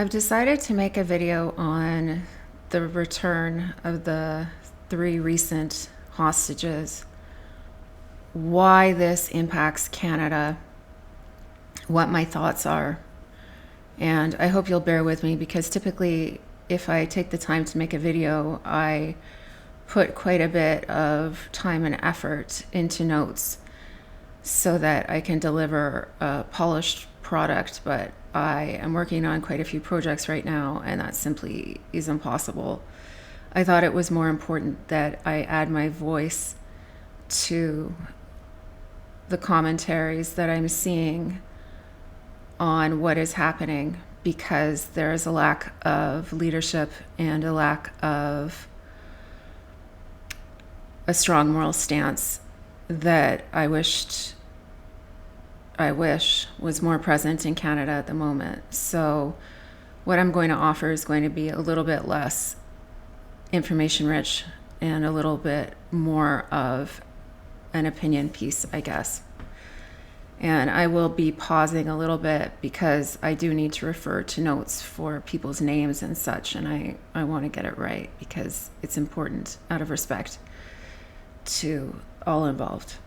I've decided to make a video on the return of the 3 recent hostages, why this impacts Canada, what my thoughts are. And I hope you'll bear with me because typically if I take the time to make a video, I put quite a bit of time and effort into notes so that I can deliver a polished product, but I am working on quite a few projects right now, and that simply is impossible. I thought it was more important that I add my voice to the commentaries that I'm seeing on what is happening, because there is a lack of leadership and a lack of a strong moral stance that I wish was more present in Canada at the moment. So what I'm going to offer is going to be a little bit less information rich and a little bit more of an opinion piece, I guess. And I will be pausing a little bit because I do need to refer to notes for people's names and such, and I want to get it right because it's important out of respect to all involved.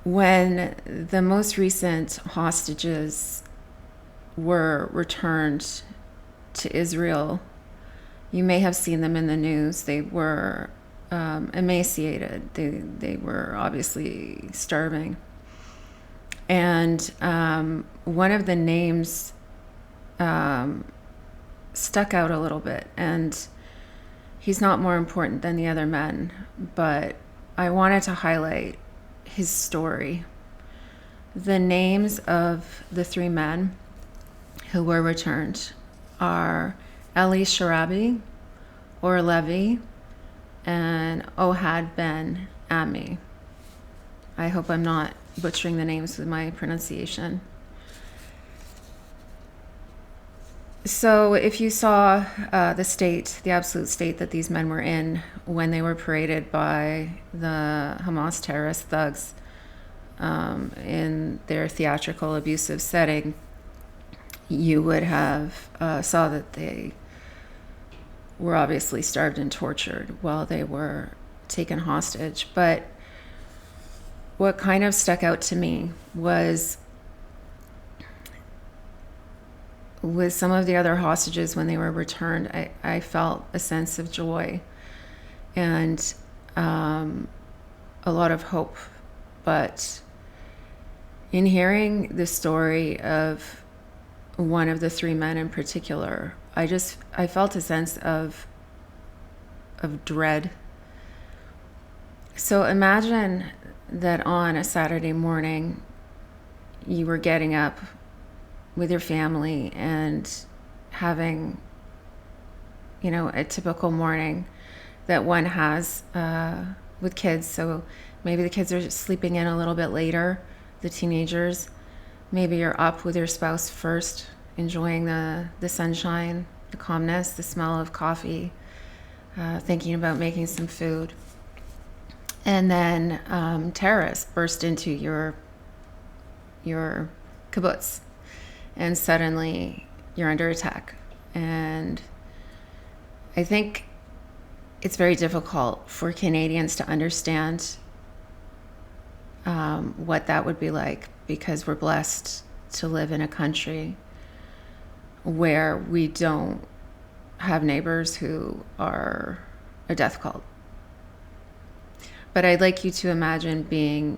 When the most recent hostages were returned to Israel, you may have seen them in the news. They were emaciated. They were obviously starving. And one of the names stuck out a little bit. And he's not more important than the other men, but I wanted to highlight his story. The names of the 3 men who were returned are Eli Sharabi, or Levi, and Ohad Ben Ami. I hope I'm not butchering the names with my pronunciation. So if you saw the absolute state that these men were in when they were paraded by the Hamas terrorist thugs in their theatrical abusive setting, you would have saw that they were obviously starved and tortured while they were taken hostage. But what kind of stuck out to me was with some of the other hostages, when they were returned, I felt a sense of joy and a lot of hope. But in hearing the story of one of the 3 men in particular, I felt a sense of dread. So imagine that on a Saturday morning, you were getting up with your family and having, a typical morning that one has with kids. So maybe the kids are sleeping in a little bit later, the teenagers. Maybe you're up with your spouse first, enjoying the sunshine, the calmness, the smell of coffee, thinking about making some food. And then terrorists burst into your kibbutz, and suddenly you're under attack. And I think it's very difficult for Canadians to understand what that would be like, because we're blessed to live in a country where we don't have neighbors who are a death cult. But I'd like you to imagine being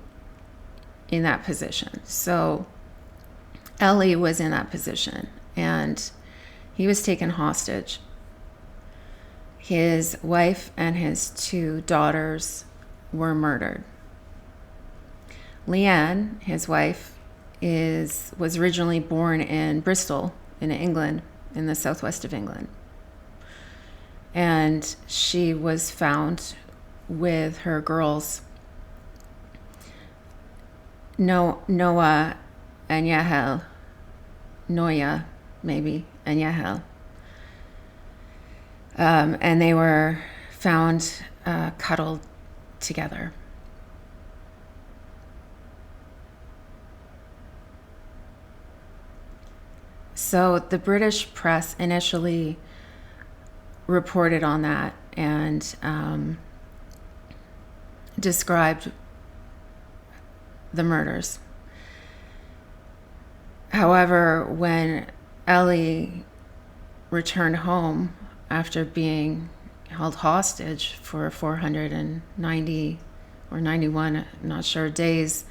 in that position. So Eli was in that position, and he was taken hostage. His wife and his 2 daughters were murdered. Lianne, his wife, was originally born in Bristol, in England, in the southwest of England. And she was found with her girls, Noiya and Yahel. Noiya, maybe, and Yahel. And they were found cuddled together. So the British press initially reported on that and described the murders. However, when Eli returned home after being held hostage for 490 or 91, I'm not sure, days,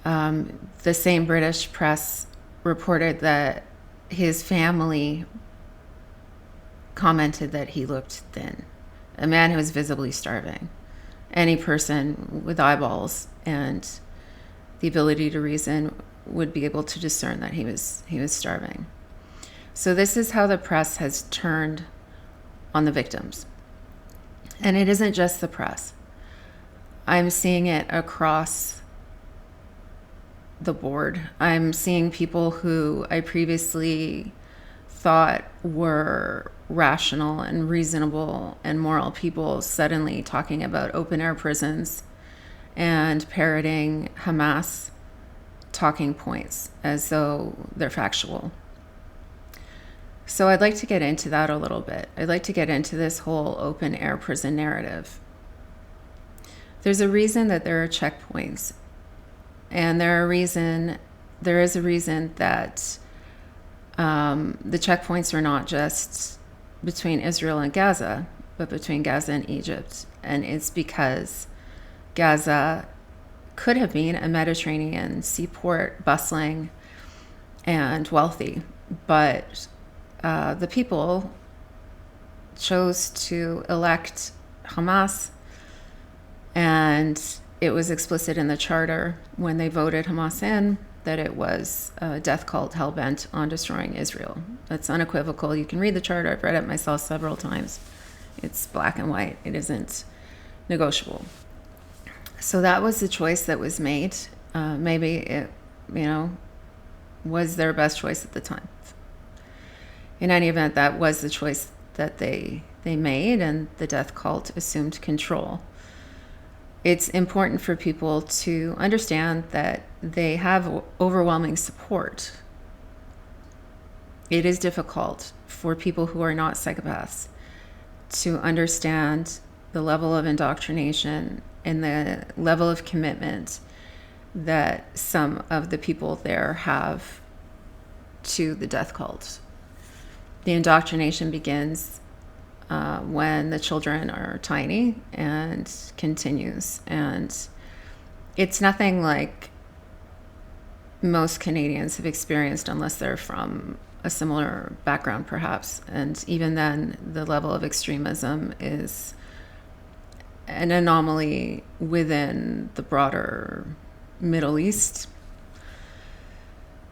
the same British press reported that his family commented that he looked thin, a man who was visibly starving. Any person with eyeballs and the ability to reason would be able to discern that he was starving. So this is how the press has turned on the victims. And it isn't just the press. I'm seeing it across the board. I'm seeing people who I previously thought were rational and reasonable and moral people suddenly talking about open air prisons and parroting Hamas talking points as though they're factual. So I'd like to get into that a little bit. I'd like to get into this whole open air prison narrative. There's a reason that there are checkpoints, and there is a reason that the checkpoints are not just between Israel and Gaza, but between Gaza and Egypt. And it's because Gaza could have been a Mediterranean seaport, bustling and wealthy, but the people chose to elect Hamas, and it was explicit in the charter when they voted Hamas in that it was a death cult hell-bent on destroying Israel. That's unequivocal. You can read the charter. I've read it myself several times. It's black and white. It isn't negotiable. So that was the choice that was made. Maybe it, was their best choice at the time. In any event, that was the choice that they made, and the death cult assumed control. It's important for people to understand that they have overwhelming support. It is difficult for people who are not psychopaths to understand the level of indoctrination and the level of commitment that some of the people there have to the death cult. The indoctrination begins when the children are tiny and continues. And it's nothing like most Canadians have experienced unless they're from a similar background, perhaps. And even then, the level of extremism is an anomaly within the broader Middle East,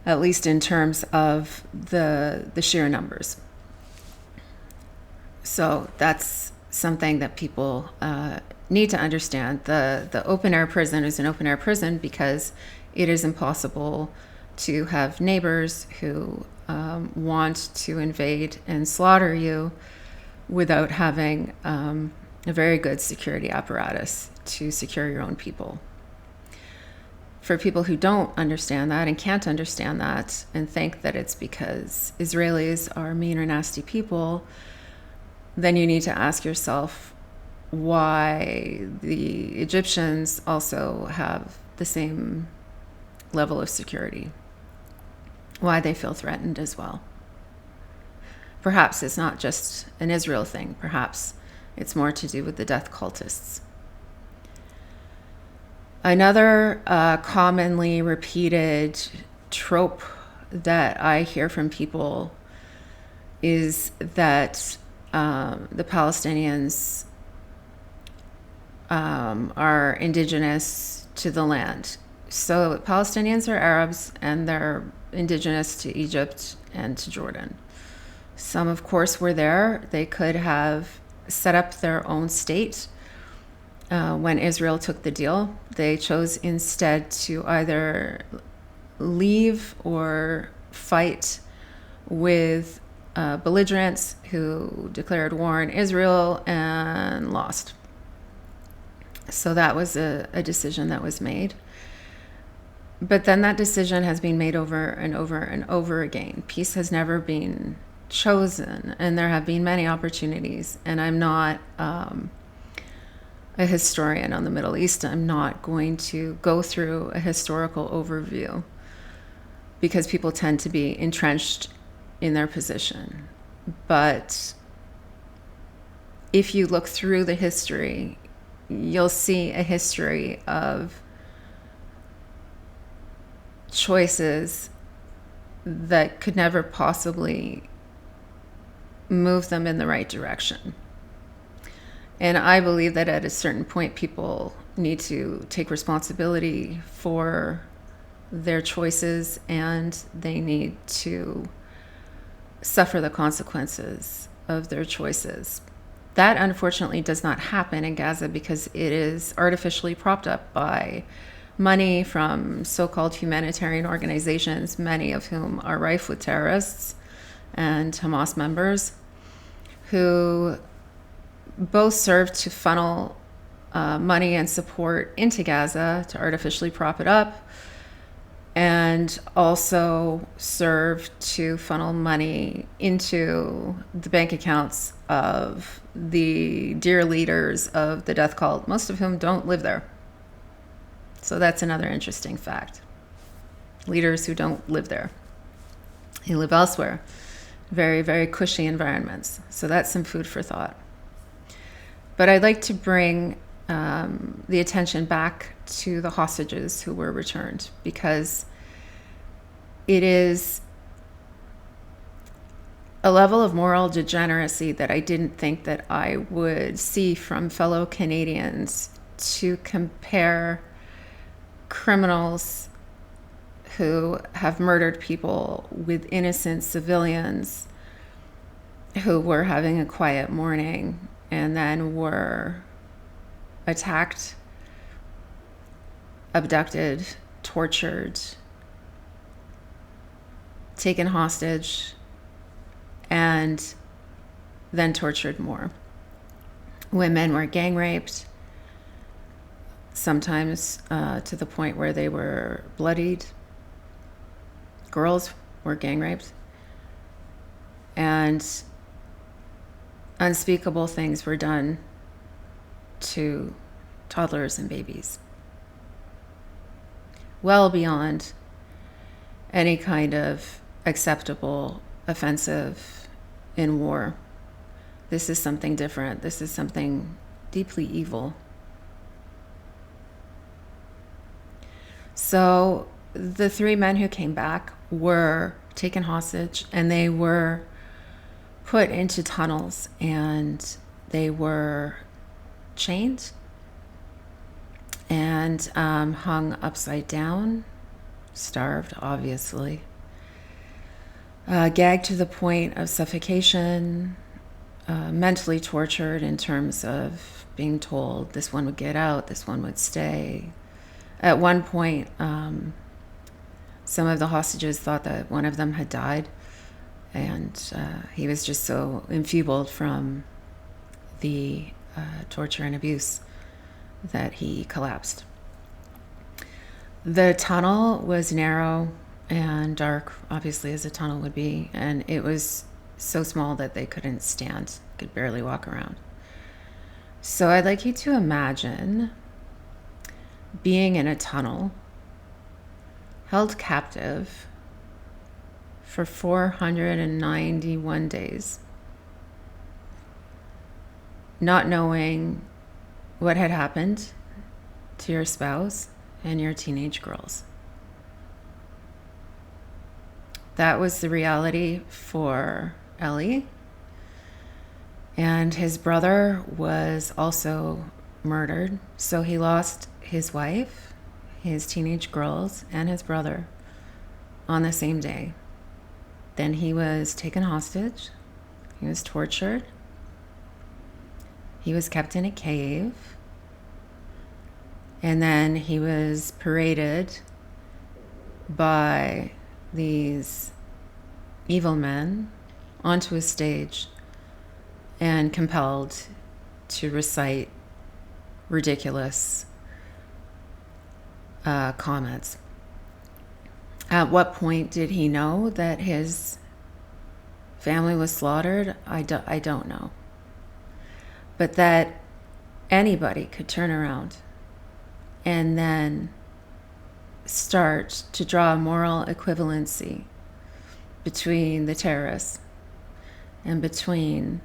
at least in terms of the sheer numbers. So that's something that people need to understand. The open air prison is an open air prison because it is impossible to have neighbors who want to invade and slaughter you without having a very good security apparatus to secure your own people. For people who don't understand that and can't understand that and think that it's because Israelis are mean or nasty people, then you need to ask yourself why the Egyptians also have the same level of security, why they feel threatened as well. Perhaps it's not just an Israel thing. Perhaps it's more to do with the death cultists. Another commonly repeated trope that I hear from people is that the Palestinians are indigenous to the land. So Palestinians are Arabs and they're indigenous to Egypt and to Jordan. Some, of course, were there. They could have set up their own state when Israel took the deal. They chose instead to either leave or fight with belligerents who declared war on Israel and lost. So that was a decision that was made. But then that decision has been made over and over and over again. Peace has never been chosen, and there have been many opportunities. And I'm not a historian on the Middle East. I'm not going to go through a historical overview because people tend to be entrenched in their position. But if you look through the history, you'll see a history of choices that could never possibly move them in the right direction. And I believe that at a certain point, people need to take responsibility for their choices, and they need to suffer the consequences of their choices. That unfortunately does not happen in Gaza because it is artificially propped up by money from so-called humanitarian organizations, many of whom are rife with terrorists and Hamas members, who both serve to funnel money and support into Gaza to artificially prop it up, and also serve to funnel money into the bank accounts of the dear leaders of the death cult, most of whom don't live there. So that's another interesting fact. Leaders who don't live there. They live elsewhere. Very, very cushy environments. So that's some food for thought. But I'd like to bring the attention back to the hostages who were returned, because it is a level of moral degeneracy that I didn't think that I would see from fellow Canadians, to compare criminals who have murdered people with innocent civilians who were having a quiet morning and then were attacked, abducted, tortured, taken hostage, and then tortured more. Women were gang raped, sometimes to the point where they were bloodied. Girls were gang raped. And unspeakable things were done to toddlers and babies, well beyond any kind of acceptable offensive in war. This is something different. This is something deeply evil. So the 3 men who came back were taken hostage, and they were put into tunnels, and they were chained and hung upside down, starved, obviously, gagged to the point of suffocation, mentally tortured in terms of being told this one would get out, this one would stay. At one point, some of the hostages thought that one of them had died, and he was just so enfeebled from the torture and abuse that he collapsed. The tunnel was narrow and dark, obviously, as a tunnel would be, and it was so small that they couldn't stand, could barely walk around. So I'd like you to imagine being in a tunnel, held captive for 491 days, not knowing what had happened to your spouse and your teenage girls. That was the reality for Eli. And his brother was also murdered. So he lost his wife, his teenage girls, and his brother on the same day. Then he was taken hostage. He was tortured. He was kept in a cave. And then he was paraded by these evil men onto a stage and compelled to recite ridiculous comments At what point did he know that his family was slaughtered? I don't know. But that anybody could turn around and then start to draw a moral equivalency between the terrorists and between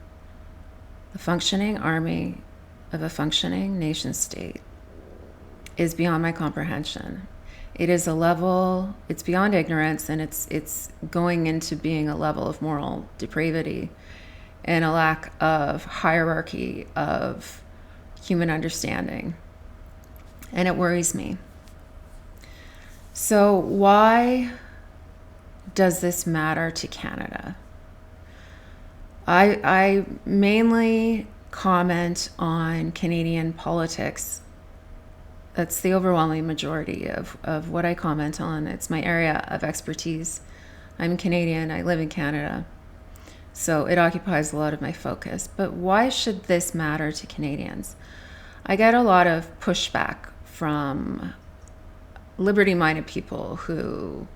the functioning army of a functioning nation state is beyond my comprehension. It is a level, it's beyond ignorance, and it's going into being a level of moral depravity and a lack of hierarchy of human understanding. And it worries me. So why does this matter to Canada? I mainly comment on Canadian politics. That's the overwhelming majority of what I comment on. It's my area of expertise. I'm Canadian, I live in Canada, so it occupies a lot of my focus. But why should this matter to Canadians? I get a lot of pushback from liberty-minded people who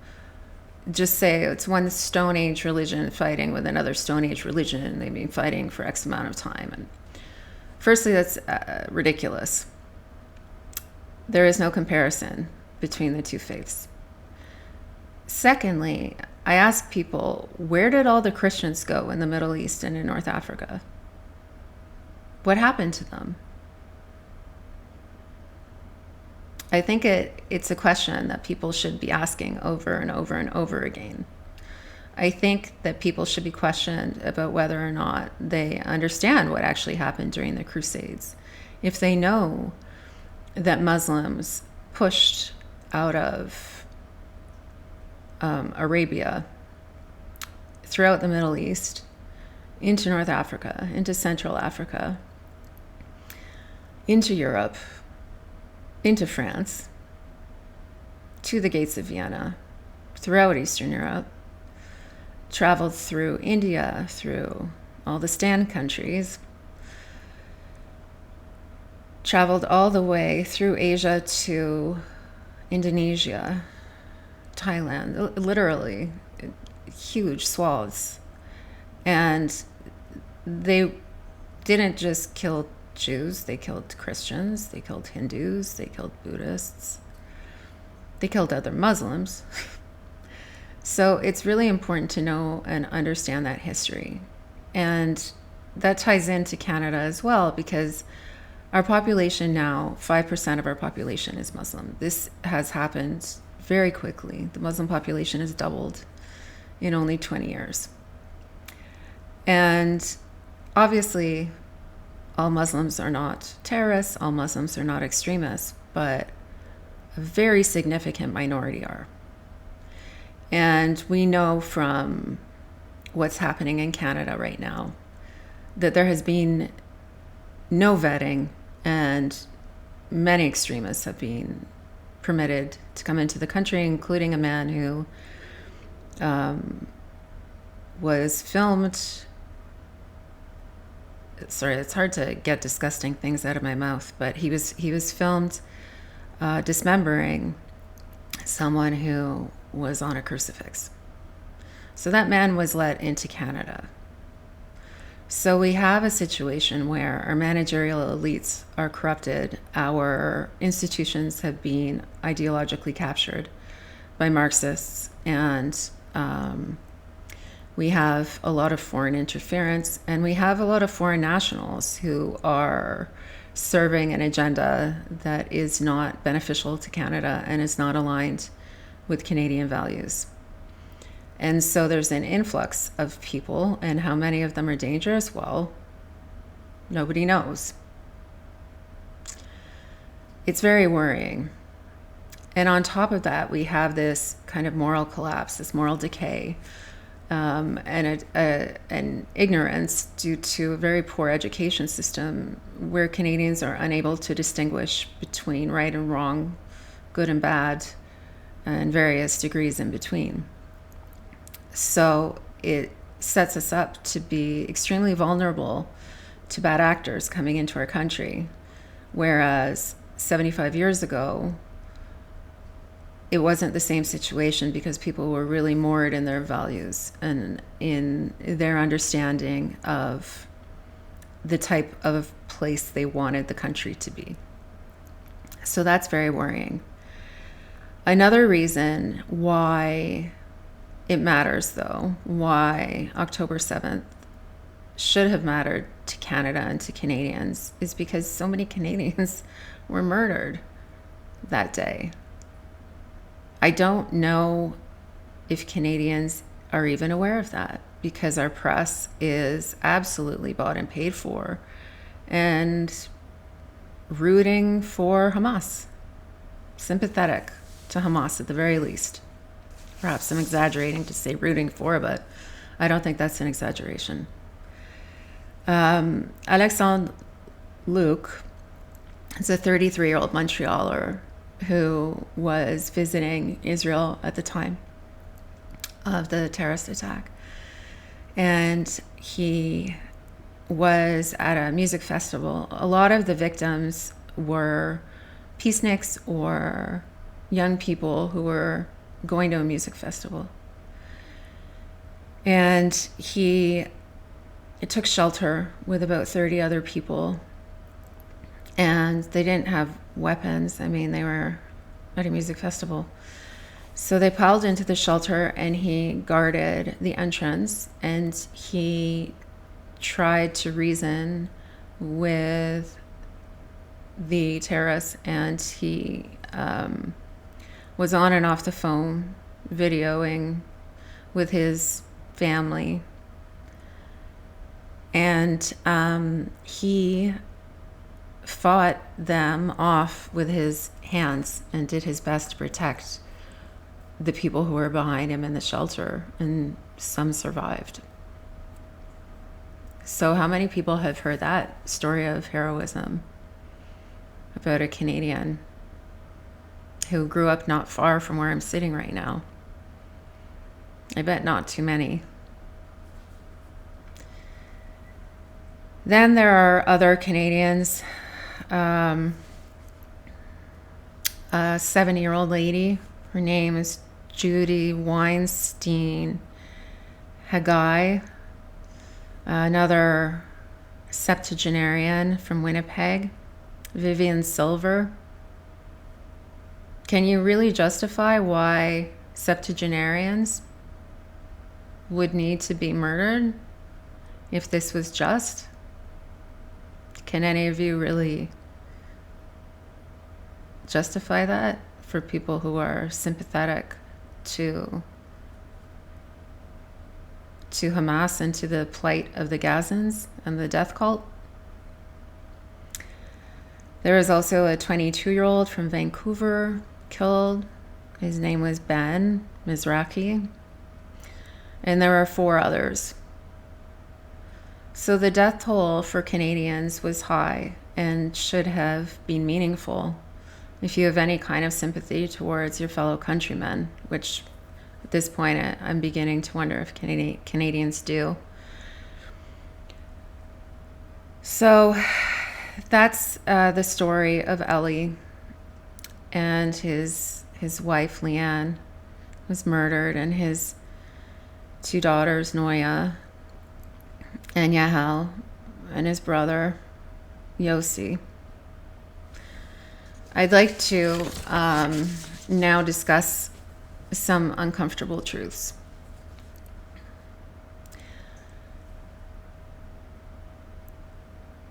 just say it's one Stone Age religion fighting with another Stone Age religion, and they've been fighting for X amount of time. And firstly, that's ridiculous. There is no comparison between the two faiths. Secondly, I ask people, where did all the Christians go in the Middle East and in North Africa? What happened to them? I think it's a question that people should be asking over and over and over again. I think that people should be questioned about whether or not they understand what actually happened during the Crusades. If they know that Muslims pushed out of Arabia throughout the Middle East, into North Africa, into Central Africa, into Europe, into France, to the gates of Vienna, throughout Eastern Europe, traveled through India, through all the Stan countries, traveled all the way through Asia to Indonesia, Thailand, literally huge swaths. And they didn't just kill Jews, they killed Christians, they killed Hindus, they killed Buddhists, they killed other Muslims. So it's really important to know and understand that history. And that ties into Canada as well, because our population now, 5% of our population is Muslim. This has happened very quickly. The Muslim population has doubled in only 20 years. And obviously, all Muslims are not terrorists, all Muslims are not extremists, but a very significant minority are. And we know from what's happening in Canada right now that there has been no vetting, and many extremists have been permitted to come into the country, including a man who was filmed. Sorry, it's hard to get disgusting things out of my mouth, but he was filmed dismembering someone who was on a crucifix. So that man was let into Canada. So we have a situation where our managerial elites are corrupted, our institutions have been ideologically captured by Marxists, and we have a lot of foreign interference, and we have a lot of foreign nationals who are serving an agenda that is not beneficial to Canada and is not aligned with Canadian values. And so there's an influx of people, and how many of them are dangerous? Well, nobody knows. It's very worrying. And on top of that, we have this kind of moral collapse, this moral decay, and ignorance due to a very poor education system where Canadians are unable to distinguish between right and wrong, good and bad, and various degrees in between. So it sets us up to be extremely vulnerable to bad actors coming into our country, whereas 75 years ago, it wasn't the same situation because people were really moored in their values and in their understanding of the type of place they wanted the country to be. So that's very worrying. Another reason why it matters, though, why October 7th should have mattered to Canada and to Canadians, is because so many Canadians were murdered that day. I don't know if Canadians are even aware of that, because our press is absolutely bought and paid for and rooting for Hamas, sympathetic to Hamas at the very least. Perhaps I'm exaggerating to say rooting for, but I don't think that's an exaggeration. Alexandre Luc is a 33-year-old Montrealer who was visiting Israel at the time of the terrorist attack. And he was at a music festival. A lot of the victims were peaceniks or young people who were going to a music festival. And he took shelter with about 30 other people. And they didn't have weapons. I mean, they were at a music festival. So they piled into the shelter and he guarded the entrance, and he tried to reason with the terrorists, and he was on and off the phone videoing with his family. And he fought them off with his hands and did his best to protect the people who were behind him in the shelter, and some survived. So how many people have heard that story of heroism about a Canadian who grew up not far from where I'm sitting right now? I bet not too many. Then there are other Canadians. A 70-year-old lady, her name is Judy Weinstein Haggai, another septuagenarian from Winnipeg, Vivian Silver. Can you really justify why septuagenarians would need to be murdered if this was just? Can any of you really justify that for people who are sympathetic to Hamas and to the plight of the Gazans and the death cult? There was also a 22-year-old from Vancouver killed. His name was Ben Mizrahi. And there were 4 others. So the death toll for Canadians was high and should have been meaningful if you have any kind of sympathy towards your fellow countrymen, which at this point I'm beginning to wonder if Canadians do. So that's the story of Eli, and his wife Lianne was murdered, and his 2 daughters, Noiya and Yahel, and his brother Yossi. I'd like to now discuss some uncomfortable truths.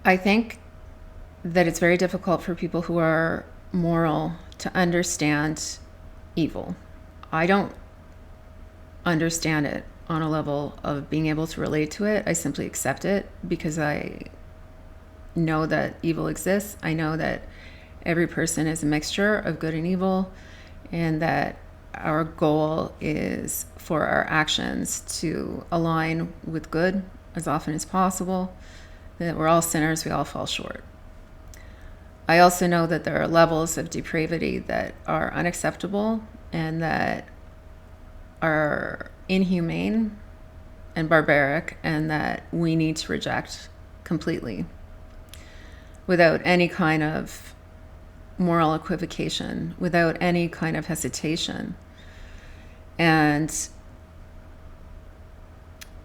I think that it's very difficult for people who are moral to understand evil. I don't understand it on a level of being able to relate to it. I simply accept it because I know that evil exists. I know that every person is a mixture of good and evil, and that our goal is for our actions to align with good as often as possible, that we're all sinners, we all fall short. I also know that there are levels of depravity that are unacceptable and that are inhumane and barbaric, and that we need to reject completely without any kind of moral equivocation, without any kind of hesitation. And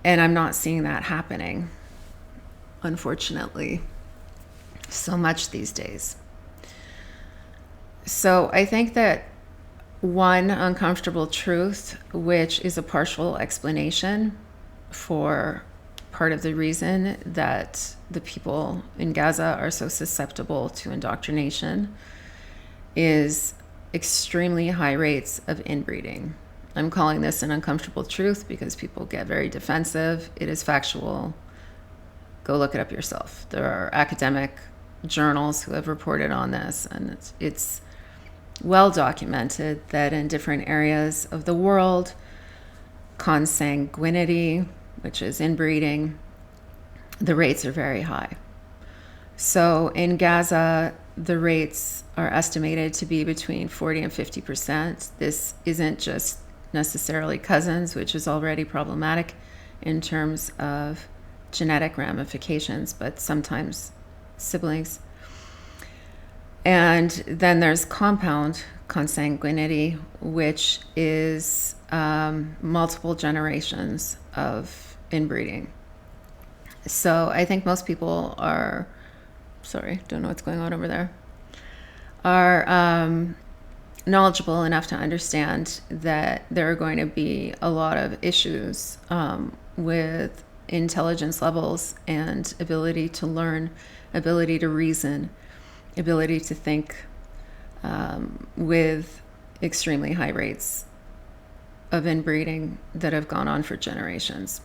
I'm not seeing that happening, unfortunately, so much these days. So I think that one uncomfortable truth, which is a partial explanation for part of the reason that the people in Gaza are so susceptible to indoctrination, is extremely high rates of inbreeding. I'm calling this an uncomfortable truth because people get very defensive. It is factual. Go look it up yourself. There are academic journals who have reported on this, and it's well documented that in different areas of the world, consanguinity, which is inbreeding, the rates are very high. So in Gaza, the rates are estimated to be between 40 and 50%. This isn't just necessarily cousins, which is already problematic in terms of genetic ramifications, but sometimes siblings. And then there's compound consanguinity, which is multiple generations of inbreeding. So I think most people are, sorry, don't know what's going on over there, are knowledgeable enough to understand that there are going to be a lot of issues with intelligence levels and ability to learn, ability to reason, ability to think, with extremely high rates of inbreeding that have gone on for generations.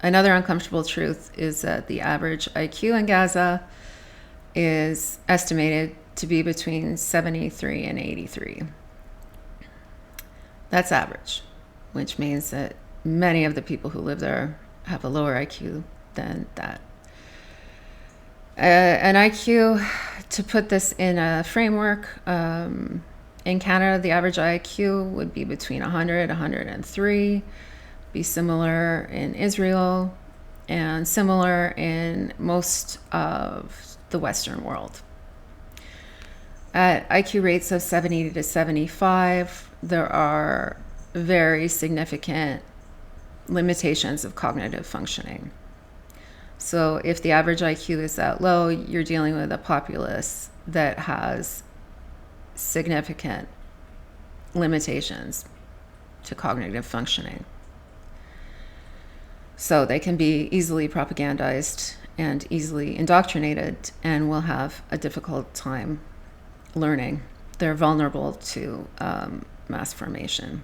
Another uncomfortable truth is that the average IQ in Gaza is estimated to be between 73 and 83. That's average, which means that many of the people who live there have a lower IQ than that. An IQ, to put this in a framework, in Canada, the average IQ would be between 100 and 103, be similar in Israel, and similar in most of the Western world. At IQ rates of 70 to 75, there are very significant limitations of cognitive functioning. So if the average IQ is that low, you're dealing with a populace that has significant limitations to cognitive functioning. So they can be easily propagandized and easily indoctrinated and will have a difficult time learning. They're vulnerable to mass formation.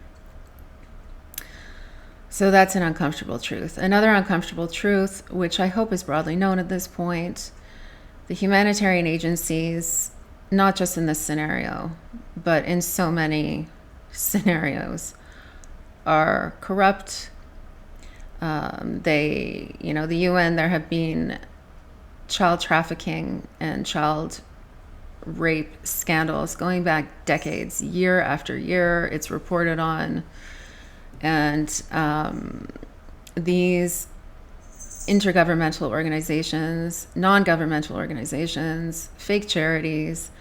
So that's an uncomfortable truth. Another uncomfortable truth, which I hope is broadly known at this point, the humanitarian agencies, not just in this scenario, but in so many scenarios, are corrupt. The UN, there have been child trafficking and child rape scandals going back decades, year after year. It's reported on. And these intergovernmental organizations, non-governmental organizations, fake charities,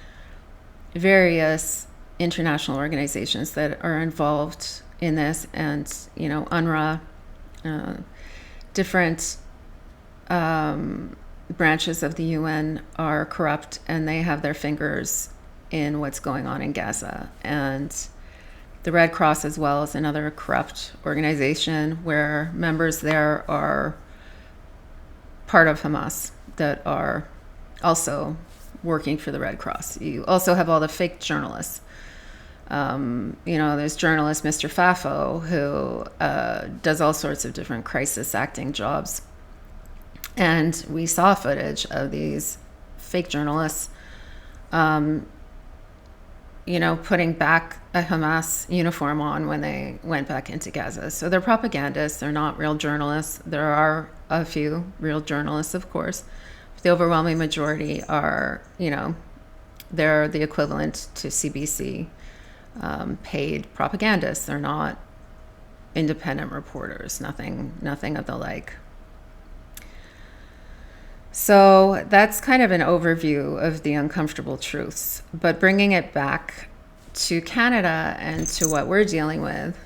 various international organizations that are involved in this, and UNRWA, different branches of the UN are corrupt, and they have their fingers in what's going on in Gaza. And the Red Cross as well is another corrupt organization where members there are part of Hamas that are also working for the Red Cross. You also have all the fake journalists. There's journalist Mr. Fafo who does all sorts of different crisis acting jobs. And we saw footage of these fake journalists putting back a Hamas uniform on when they went back into Gaza. So they're propagandists. They're not real journalists. There are a few real journalists, of course. But the overwhelming majority are, they're the equivalent to CBC paid propagandists. They're not independent reporters, nothing of the like. So that's kind of an overview of the uncomfortable truths. But bringing it back to Canada and to what we're dealing with,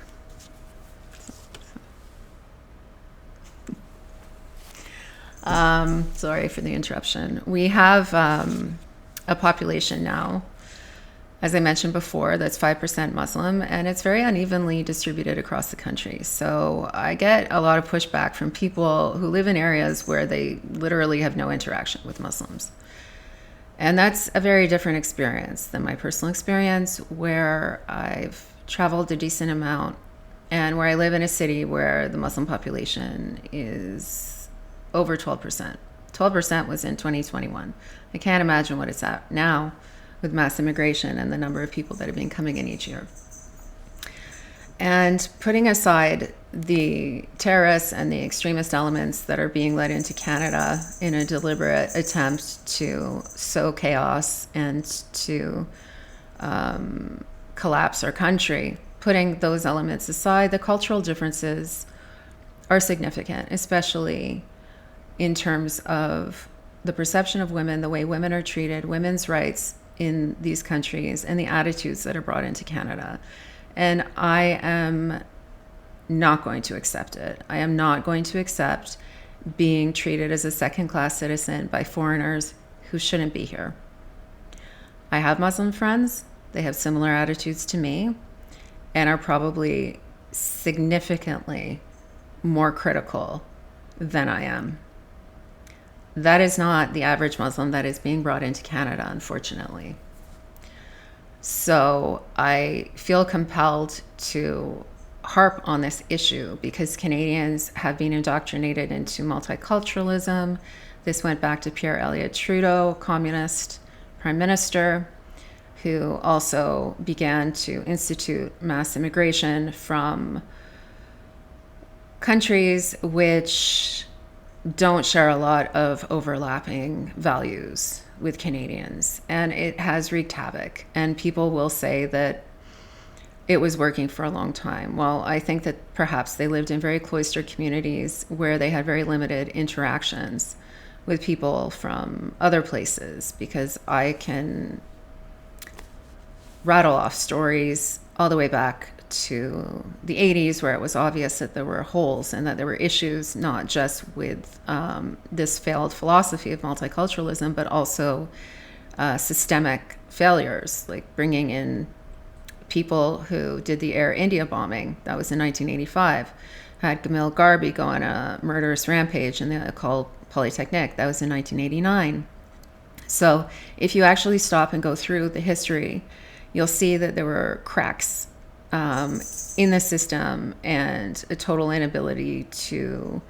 sorry for the interruption. We have a population now, as I mentioned before, that's 5% Muslim, and it's very unevenly distributed across the country. So I get a lot of pushback from people who live in areas where they literally have no interaction with Muslims. And that's a very different experience than my personal experience, where I've traveled a decent amount and where I live in a city where the Muslim population is over 12%. 12% was in 2021. I can't imagine what it's at now with mass immigration and the number of people that have been coming in each year. And putting aside the terrorists and the extremist elements that are being led into Canada in a deliberate attempt to sow chaos and to collapse our country, putting those elements aside, the cultural differences are significant, especially in terms of the perception of women, the way women are treated, women's rights in these countries, and the attitudes that are brought into Canada. And I am not going to accept it. I am not going to accept being treated as a second-class citizen by foreigners who shouldn't be here. I have Muslim friends. They have similar attitudes to me and are probably significantly more critical than I am. That is not the average Muslim that is being brought into Canada, unfortunately. So I feel compelled to harp on this issue because Canadians have been indoctrinated into multiculturalism. This went back to Pierre Elliott Trudeau, communist prime minister, who also began to institute mass immigration from countries which don't share a lot of overlapping values with Canadians. And it has wreaked havoc. And people will say that it was working for a long time. Well, I think that perhaps they lived in very cloistered communities where they had very limited interactions with people from other places, because I can rattle off stories all the way back to the 80s where it was obvious that there were holes and that there were issues, not just with this failed philosophy of multiculturalism, but also systemic failures, like bringing in people who did the Air India bombing. That was in 1985. Had Gamil Garbi go on a murderous rampage in the École Polytechnique. That was in 1989. So if you actually stop and go through the history, you'll see that there were cracks in the system and a total inability to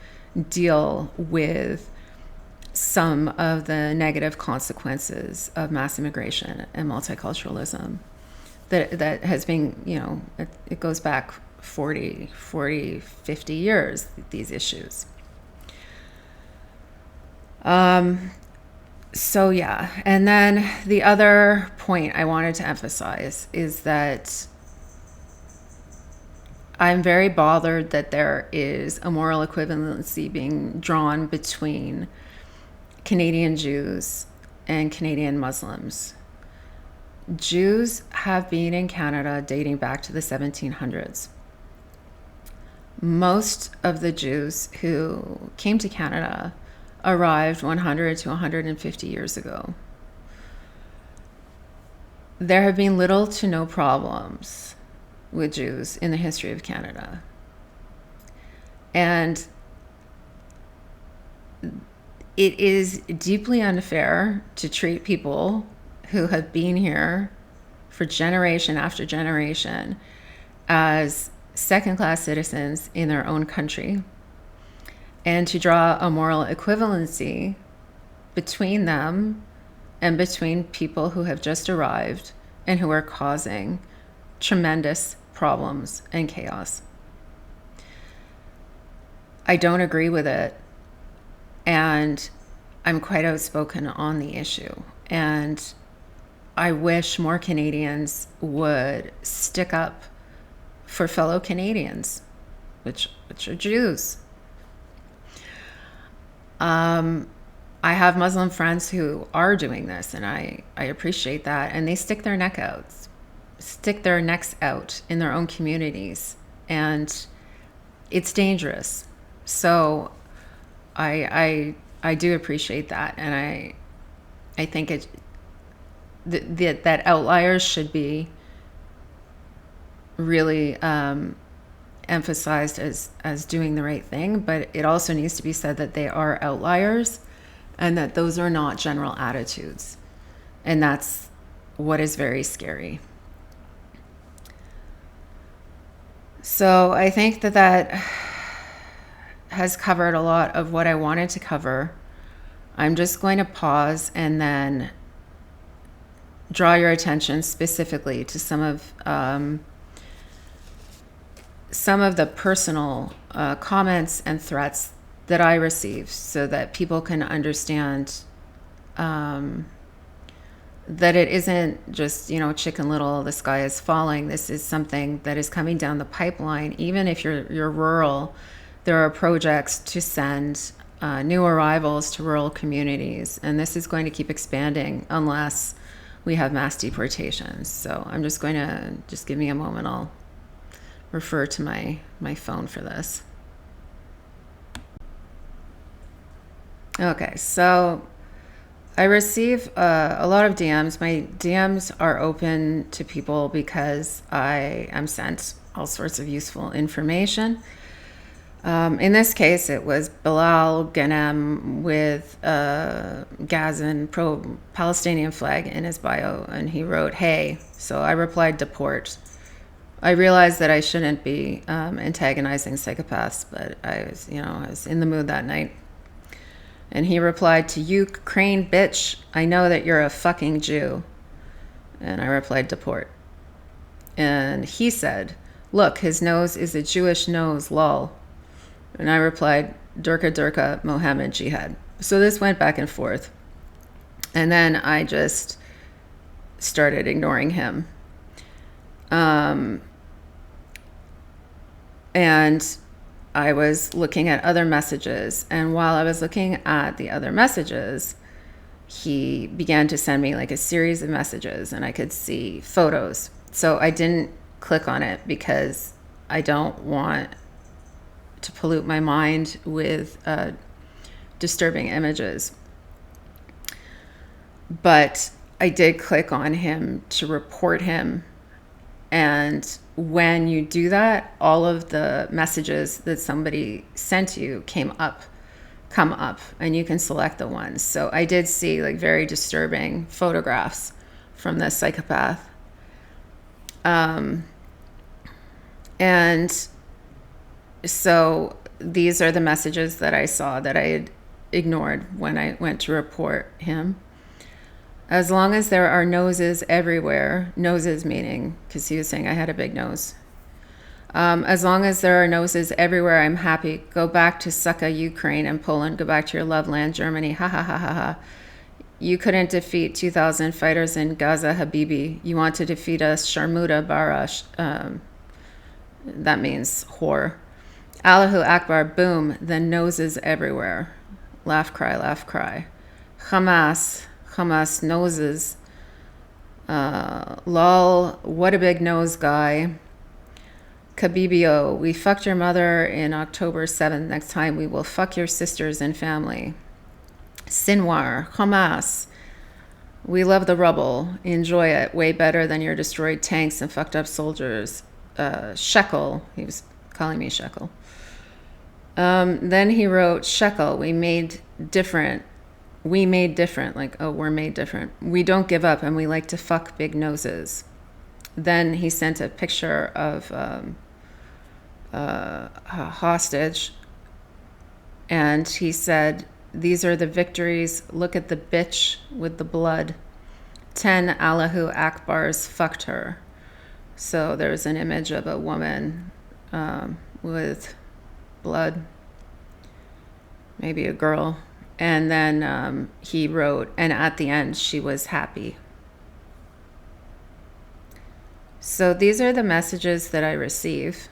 deal with some of the negative consequences of mass immigration and multiculturalism that has been, it goes back 40, 50 years, these issues. So yeah, and then the other point I wanted to emphasize is that I'm very bothered that there is a moral equivalency being drawn between Canadian Jews and Canadian Muslims. Jews have been in Canada dating back to the 1700s. Most of the Jews who came to Canada arrived 100 to 150 years ago. There have been little to no problems with Jews in the history of Canada. And it is deeply unfair to treat people who have been here for generation after generation as second-class citizens in their own country, and to draw a moral equivalency between them and between people who have just arrived and who are causing tremendous problems and chaos. I don't agree with it, and I'm quite outspoken on the issue. And I wish more Canadians would stick up for fellow Canadians, which are Jews. I'm I have Muslim friends who are doing this, and I appreciate that. And they stick their necks out in their own communities, and it's dangerous. So I do appreciate that, and I think that outliers should be really emphasized as doing the right thing, but it also needs to be said that they are outliers and that those are not general attitudes. And that's what is very scary. So I think that has covered a lot of what I wanted to cover. I'm just going to pause and then draw your attention specifically to some of the personal comments and threats that I received, so that people can understand that it isn't just, Chicken Little, the sky is falling. This is something that is coming down the pipeline. Even if you're rural, there are projects to send new arrivals to rural communities, and this is going to keep expanding unless we have mass deportations. So I'm just give me a moment. I'll refer to my phone for this. Okay, so I receive a lot of DMs. My DMs are open to people because I am sent all sorts of useful information. In this case, it was Bilal Ghanem with a Gazan pro-Palestinian flag in his bio, and he wrote, "Hey." So I replied, "Deport." I realized that I shouldn't be antagonizing psychopaths, but I was in the mood that night. And he replied to, "Ukraine bitch, I know that you're a fucking Jew." And I replied, "Deport." And he said, "Look, his nose is a Jewish nose, lol." And I replied, "Durka Durka, Mohammed Jihad." So this went back and forth. And then I just started ignoring him. And I was looking at other messages. And while I was looking at the other messages, he began to send me like a series of messages, and I could see photos. So I didn't click on it because I don't want to pollute my mind with disturbing images. But I did click on him to report him. And when you do that, all of the messages that somebody sent you come up, and you can select the ones. So I did see like very disturbing photographs from this psychopath. And so these are the messages that I saw that I had ignored when I went to report him. As long as there are noses everywhere, noses meaning, because he was saying I had a big nose. As long as there are noses everywhere, I'm happy. Go back to Succa, Ukraine and Poland. Go back to your love land, Germany. Ha ha ha ha ha. You couldn't defeat 2,000 fighters in Gaza, Habibi. You want to defeat us, Sharmuda Barash. That means whore. Allahu Akbar, boom, then noses everywhere. Laugh, cry, laugh, cry. Hamas noses. Lol, what a big nose guy. Kabibio, we fucked your mother in October 7th. Next time we will fuck your sisters and family. Sinwar, Hamas, we love the rubble. Enjoy it. Way better than your destroyed tanks and fucked up soldiers. Shekel, he was calling me Shekel. Then he wrote, Shekel, we made different, like, oh, we're made different. We don't give up, and we like to fuck big noses. Then he sent a picture of a hostage, and he said, these are the victories. Look at the bitch with the blood. 10 Allahu Akbars fucked her. So there's an image of a woman with blood, maybe a girl. And then he wrote, and at the end, she was happy. So these are the messages that I receive.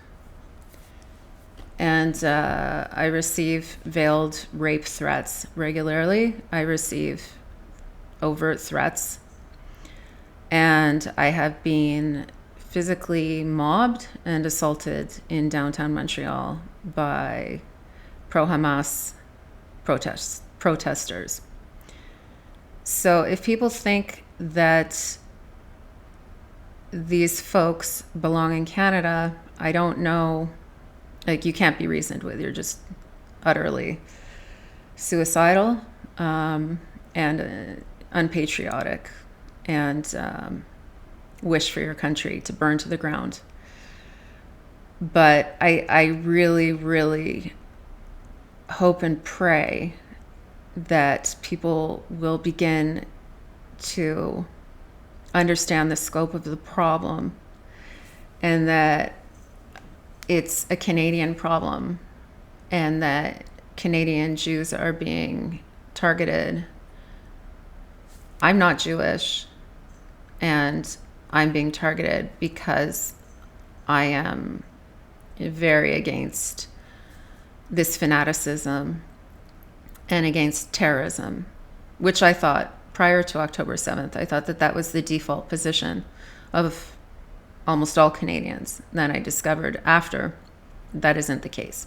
And I receive veiled rape threats regularly. I receive overt threats. And I have been physically mobbed and assaulted in downtown Montreal by pro-Hamas protesters. So if people think that these folks belong in Canada, I don't know, like, you can't be reasoned with. You're just utterly suicidal and unpatriotic, and wish for your country to burn to the ground. But I really, really hope and pray that people will begin to understand the scope of the problem, and that it's a Canadian problem, and that Canadian Jews are being targeted. I'm not Jewish, and I'm being targeted because I am very against this fanaticism and against terrorism, which I thought prior to October 7th, I thought that that was the default position of almost all Canadians. Then I discovered after that isn't the case,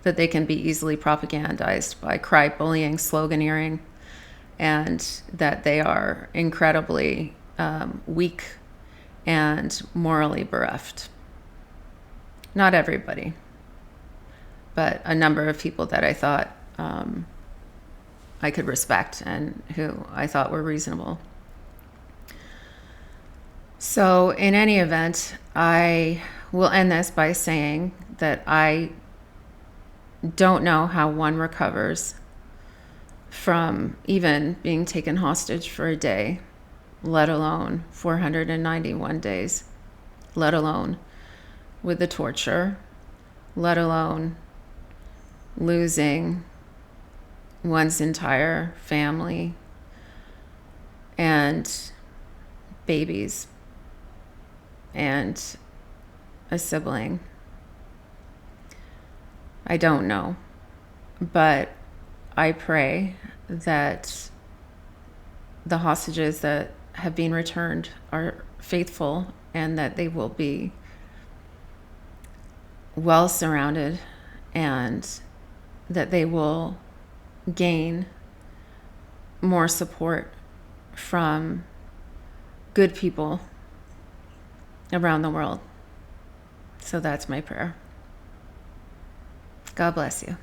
that they can be easily propagandized by cry bullying, sloganeering, and that they are incredibly weak and morally bereft. Not everybody, but a number of people that I thought I could respect and who I thought were reasonable. So in any event, I will end this by saying that I don't know how one recovers from even being taken hostage for a day, let alone 491 days, let alone with the torture, let alone losing one's entire family and babies and a sibling. I don't know, but I pray that the hostages that have been returned are faithful, and that they will be well surrounded, and that they will gain more support from good people around the world. So that's my prayer. God bless you.